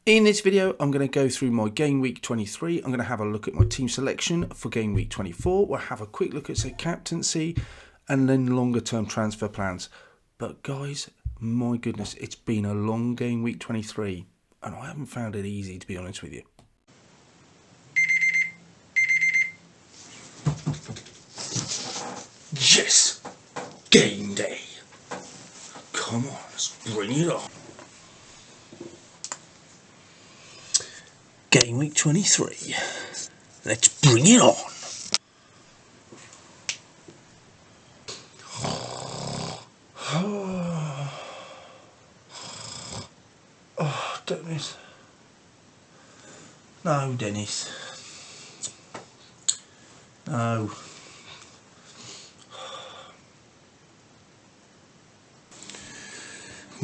In this video, I'm going to go through my game week 23. I'm going to have a look at my team selection for game week 24. We'll have a quick look at, say, captaincy and then longer term transfer plans. But guys, my goodness, it's been a long game week 23 and I haven't found it easy, to be honest with you. Yes! Game day! Come on, let's bring it on. Game week 23. Let's bring it on. Oh, Dennis. No, Dennis. No.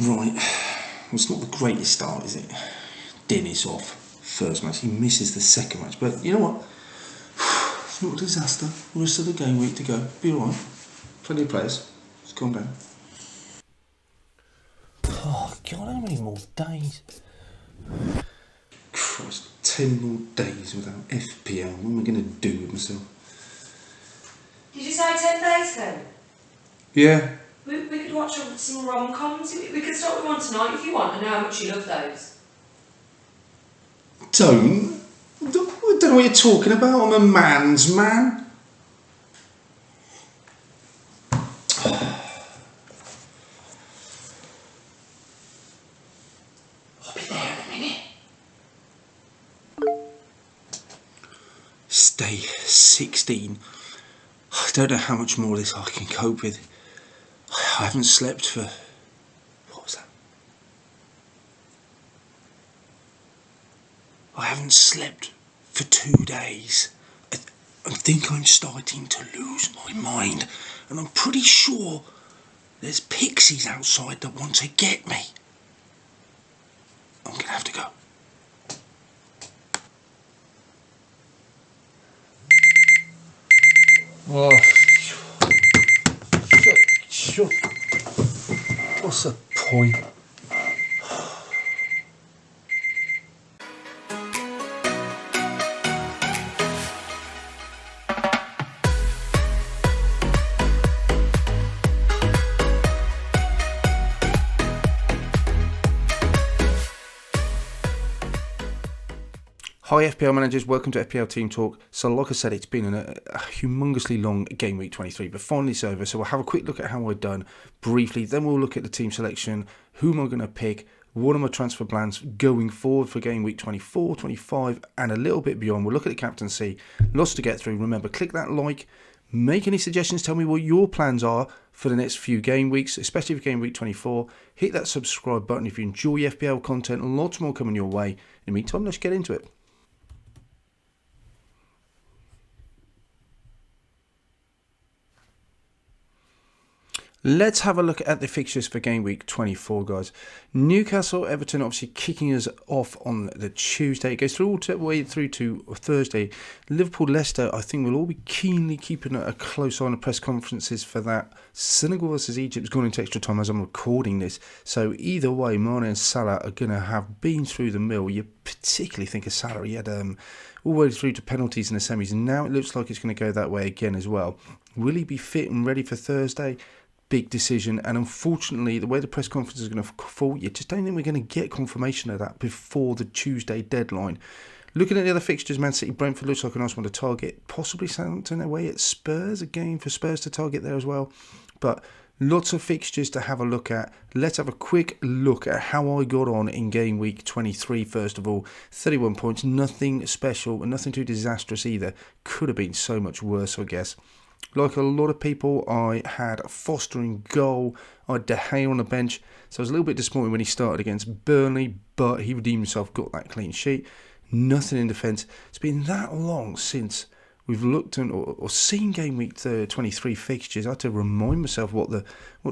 Right. Well, it's not the greatest start, is it? Dennis off. First match, he misses the second match, but you know what, it's not a disaster. Rest of the game week to go, be alright, plenty of players, just calm down. Oh god, how many more days? Christ, 10 more days without FPL, what am I going to do with myself? Did you say 10 days then? Yeah. We could watch some rom-coms, we could start with one tonight if you want. I know how much you love those. I don't know what you're talking about. I'm a man's man. I'll be there in a minute. It's day 16. I don't know how much more of this I can cope with. I haven't slept for... What was that? I haven't slept for 2 days. I think I'm starting to lose my mind. And I'm pretty sure there's pixies outside that want to get me. I'm going to have to go. Oh, shut. What's the point? Hi FPL managers, welcome to FPL Team Talk. So like I said, it's been a humongously long game week 23, but finally it's over. So we'll have a quick look at how I've done briefly, then we'll look at the team selection, who am I going to pick, what are my transfer plans going forward for game week 24, 25 and a little bit beyond. We'll look at the captaincy, lots to get through. Remember, click that like, make any suggestions, tell me what your plans are for the next few game weeks, especially for game week 24. Hit that subscribe button if you enjoy FPL content, lots more coming your way. In the meantime, let's get into it. Let's have a look at the fixtures for game week 24, guys. Newcastle, Everton obviously kicking us off on the Tuesday. It goes through all the way through to Thursday. Liverpool, Leicester, I think we'll all be keenly keeping a close eye on the press conferences for that. Senegal versus Egypt has gone into extra time as I'm recording this. So either way, Mane and Salah are going to have been through the mill. You particularly think of Salah. He had all the way through to penalties in the semis. And now it looks like it's going to go that way again as well. Will he be fit and ready for Thursday? Big decision, and unfortunately the way the press conference is going to fall, you just don't think we're going to get confirmation of that before the Tuesday deadline. Looking at the other fixtures, Man City, Brentford looks like a nice one to target, possibly something away at Spurs, a game for Spurs to target there as well, but lots of fixtures to have a look at. Let's have a quick look at how I got on in game week 23 first of all. 31 points, nothing special and nothing too disastrous either. Could have been so much worse, I guess. Like a lot of people, I had Foster in goal. I had De Gea on the bench. So I was a little bit disappointed when he started against Burnley, but he redeemed himself, got that clean sheet. Nothing in defence. It's been that long since we've looked at or seen game week 23 fixtures. I had to remind myself what the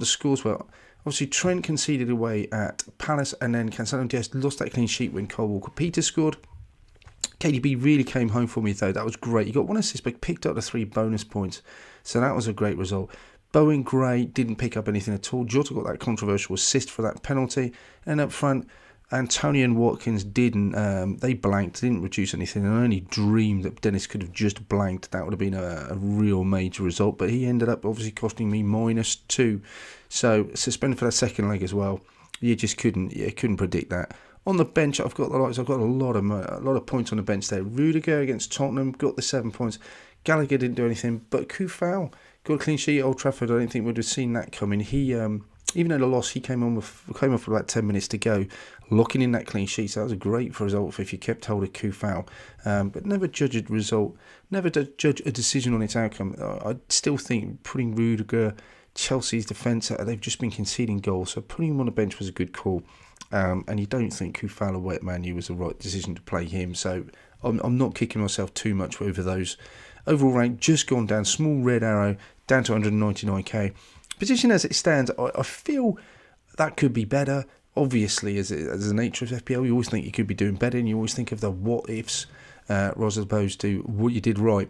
scores were. Obviously, Trent conceded away at Palace, and then Cancelo Diaz lost that clean sheet when Cole Walker-Peters scored. KDB really came home for me though. That was great. He got 1 assist but picked up the 3 bonus points. So that was a great result. Bowen Gray didn't pick up anything at all. Jota got that controversial assist for that penalty. And up front, Antonio and Watkins didn't. They blanked, didn't reduce anything, and I only dreamed that Dennis could have just blanked. That would have been a real major result. But he ended up obviously costing me -2. So suspended for that second leg as well. You just couldn't predict that. On the bench, I've got a lot of points on the bench there. Rudiger against Tottenham got the 7 points. Gallagher didn't do anything, but Kufal got a clean sheet at Old Trafford. I don't think we'd have seen that coming. He, even though the loss, he came off with about 10 minutes to go, locking in that clean sheet. So that was a great result if you kept hold of Kufal. But never judge a result, never judge a decision on its outcome. I still think putting Rudiger, Chelsea's defence, they've just been conceding goals, so putting him on the bench was a good call. And you don't think Kufal away at Man U was the right decision to play him. So I'm not kicking myself too much over those. Overall rank just gone down, small red arrow, down to 199k. Position as it stands, I feel that could be better. Obviously, as the nature of FPL, you always think you could be doing better, and you always think of the what ifs, as opposed to what you did right.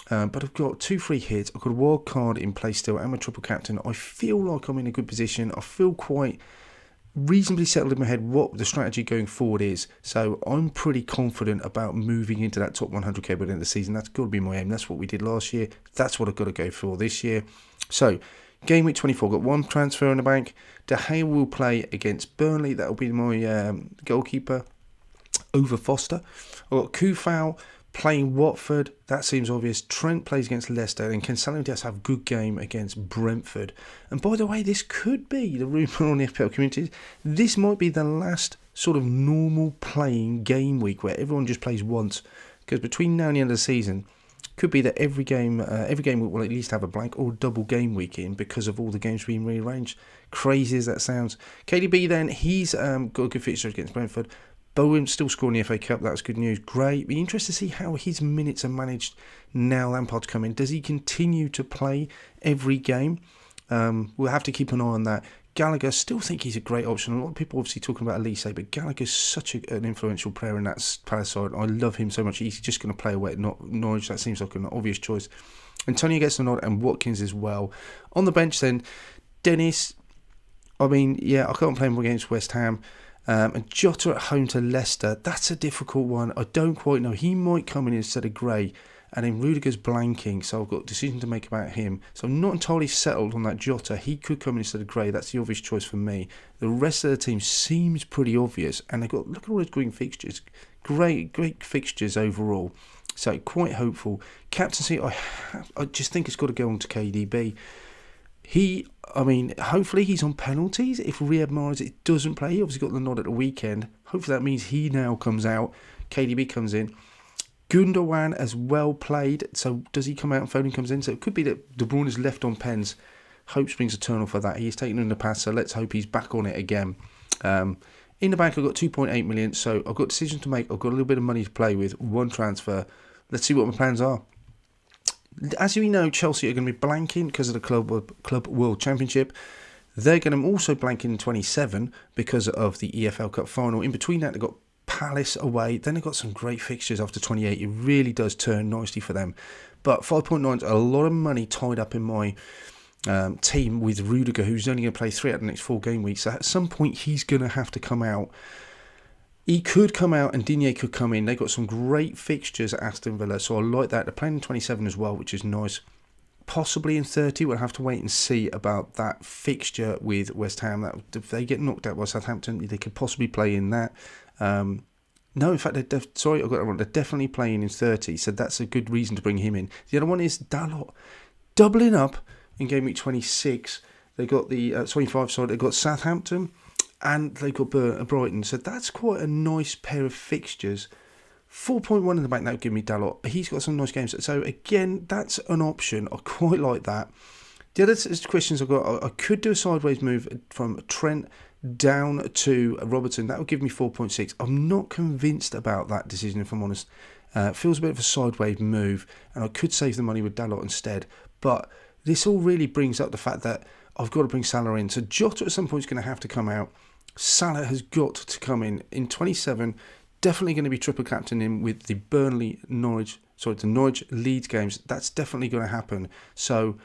But I've got 2 free hits. I've got a wild card in place still. I'm a triple captain. I feel like I'm in a good position. I feel quite reasonably settled in my head what the strategy going forward is. So I'm pretty confident about moving into that top 100k by the end of the season. That's got to be my aim. That's what we did last year. That's what I've got to go for this year. So game week 24, got 1 transfer in the bank. De Gea will play against Burnley. That'll be my goalkeeper over Foster. I've got Kufal playing Watford. That seems obvious. Trent plays against Leicester, and Cancelo does have a good game against Brentford. And by the way, this could be the rumour on the FPL community. This might be the last sort of normal playing game week where everyone just plays once, because between now and the end of the season, could be that every game week will at least have a blank or double game week in because of all the games being rearranged. Crazy as that sounds. KDB then, he's got a good fixture against Brentford. Bowen still scoring the FA Cup. That's good news. Great. Be interested to see how his minutes are managed now Lampard's come in. Does he continue to play every game? We'll have to keep an eye on that. Gallagher, still think he's a great option. A lot of people obviously talking about Elise, but Gallagher's such an influential player in that Palace side. I love him so much. He's just going to play away at Norwich. That seems like an obvious choice. Antonio gets the nod, and Watkins as well. On the bench then, Dennis, I can't play him against West Ham. And Jota at home to Leicester, that's a difficult one. I don't quite know. He might come in instead of Gray, and then Rudiger's blanking, so I've got a decision to make about him. So I'm not entirely settled on that Jota. He could come in instead of Gray. That's the obvious choice for me. The rest of the team seems pretty obvious, and they've got, look at all those green fixtures. Great fixtures overall. So quite hopeful. Captaincy, I just think it's got to go on to KDB. Hopefully he's on penalties. If Riyad Mahrez doesn't play, he obviously got the nod at the weekend. Hopefully that means he now comes out. KDB comes in. Gundogan as well played. So does he come out and Foden comes in? So it could be that De Bruyne is left on pens. Hope springs eternal for that. He's taken in the past, so let's hope he's back on it again. In the bank, I've got 2.8 million. So I've got decisions to make. I've got a little bit of money to play with. 1 transfer. Let's see what my plans are. As we know, Chelsea are going to be blanking because of the Club World Championship. They're going to also blank in 27 because of the EFL Cup final. In between that, they've got Palace away. Then they've got some great fixtures after 28. It really does turn nicely for them. But 5.9 is a lot of money tied up in my team with Rudiger, who's only going to play 3 out of the next 4 game weeks. So at some point, he's going to have to come out. He could come out and Digne could come in. They've got some great fixtures at Aston Villa, so I like that. They're playing in 27 as well, which is nice. Possibly in 30. We'll have to wait and see about that fixture with West Ham. If they get knocked out by Southampton, they could possibly play in that. No, in fact, I got that wrong. They're definitely playing in 30, so that's a good reason to bring him in. The other one is Dalot. Doubling up in game week 26. They got the 25 side. They got Southampton. And they got Brighton. So that's quite a nice pair of fixtures. 4.1 in the bank, that would give me Dalot. He's got some nice games. So again, that's an option. I quite like that. The other questions I've got, I could do a sideways move from Trent down to Robertson. That would give me 4.6. I'm not convinced about that decision, if I'm honest. Feels a bit of a sideways move. And I could save the money with Dalot instead. But this all really brings up the fact that I've got to bring Salah in. So Jota at some point is going to have to come out. Salah has got to come in 27. Definitely going to be triple captain in with the Norwich Leeds games. That's definitely going to happen. So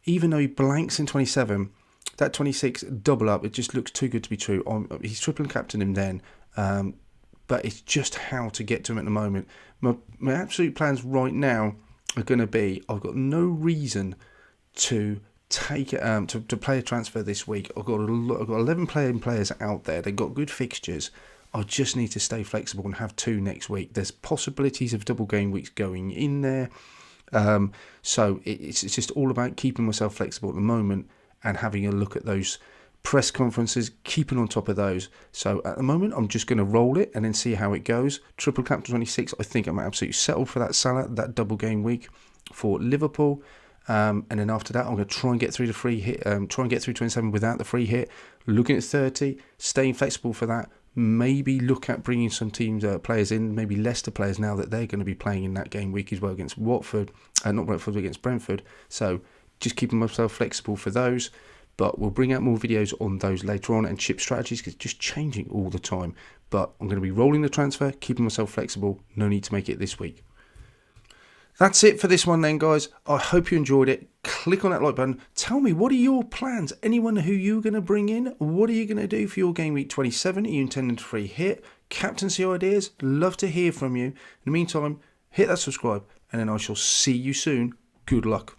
even though he blanks in 27, that 26 double up, it just looks too good to be true. He's triple captain him then. But it's just how to get to them at the moment. My absolute plans right now are going to be, I've got no reason to take to play a transfer this week. I've got 11 players out there. They've got good fixtures. I just need to stay flexible and have 2 next week. There's possibilities of double game weeks going in there. So it's just all about keeping myself flexible at the moment and having a look at those press conferences, keeping on top of those. So at the moment, I'm just going to roll it and then see how it goes. Triple Captain 26, I think I'm absolutely settled for that Salah, that double game week for Liverpool. And then after that, I'm going to try and get through the free hit, try and get through 27 without the free hit. Looking at 30, staying flexible for that. Maybe look at bringing some players in, maybe Leicester players now that they're going to be playing in that game week as well against against Brentford. So just keeping myself flexible for those. But we'll bring out more videos on those later on and chip strategies because it's just changing all the time. But I'm going to be rolling the transfer, keeping myself flexible. No need to make it this week. That's it for this one then, guys. I hope you enjoyed it. Click on that like button. Tell me, what are your plans? Anyone who you're going to bring in? What are you going to do for your game week 27? Are you intending to free hit? Captaincy ideas? Love to hear from you. In the meantime, hit that subscribe and then I shall see you soon. Good luck.